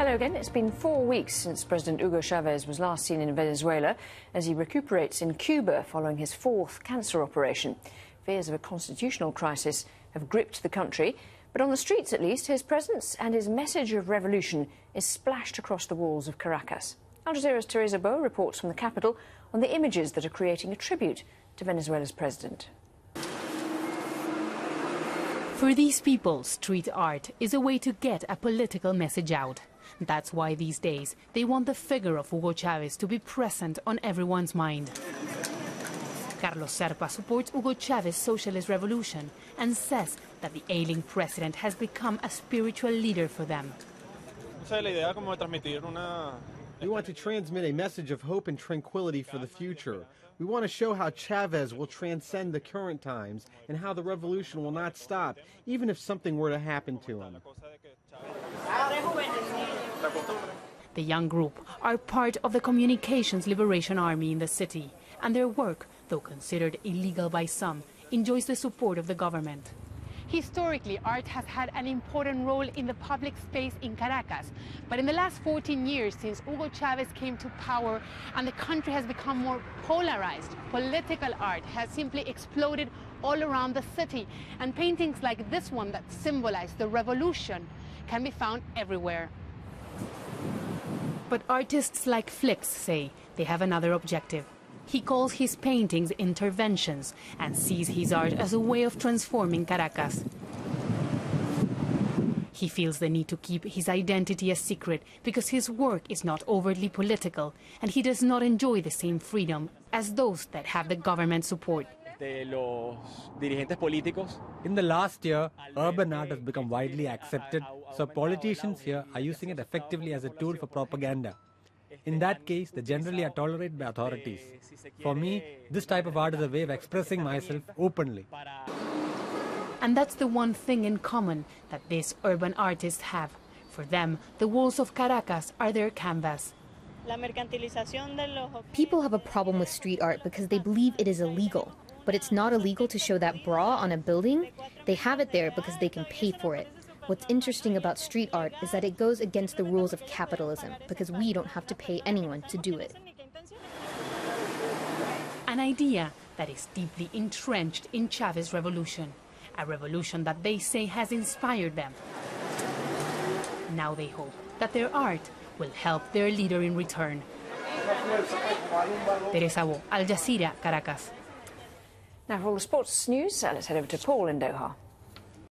Hello again. It's been 4 weeks since President Hugo Chavez was last seen in Venezuela as he recuperates in Cuba following his fourth cancer operation. Fears of a constitutional crisis have gripped the country, but on the streets at least, his presence and his message of revolution is splashed across the walls of Caracas. Al Jazeera's Teresa Bo reports from the capital on the images that are creating a tribute to Venezuela's president. For these people, street art is a way to get a political message out. That's why these days they want the figure of Hugo Chavez to be present on everyone's mind. Carlos Serpa supports Hugo Chavez's socialist revolution and says that the ailing president has become a spiritual leader for them. We want to transmit a message of hope and tranquility for the future. We want to show how Chavez will transcend the current times and how the revolution will not stop, even if something were to happen to him. The young group are part of the Communications Liberation Army in the city, and their work, though considered illegal by some, enjoys the support of the government. Historically, art has had an important role in the public space in Caracas, but in the last 14 years, since Hugo Chavez came to power and the country has become more polarized, political art has simply exploded all around the city, and paintings like this one that symbolize the revolution can be found everywhere. But artists like Flix say they have another objective. He calls his paintings interventions and sees his art as a way of transforming Caracas. He feels the need to keep his identity a secret because his work is not overtly political and he does not enjoy the same freedom as those that have the government support. In the last year, urban art has become widely accepted, so politicians here are using it effectively as a tool for propaganda. In that case, they generally are tolerated by authorities. For me, this type of art is a way of expressing myself openly. And that's the one thing in common that these urban artists have. For them, the walls of Caracas are their canvas. People have a problem with street art because they believe it is illegal. But it's not illegal to show that bra on a building. They have it there because they can pay for it. What's interesting about street art is that it goes against the rules of capitalism because we don't have to pay anyone to do it. An idea that is deeply entrenched in Chavez's revolution, a revolution that they say has inspired them. Now they hope that their art will help their leader in return. Teresa Bo, Al Jazeera, Caracas. Now for all the sports news, let's head over to Paul in Doha.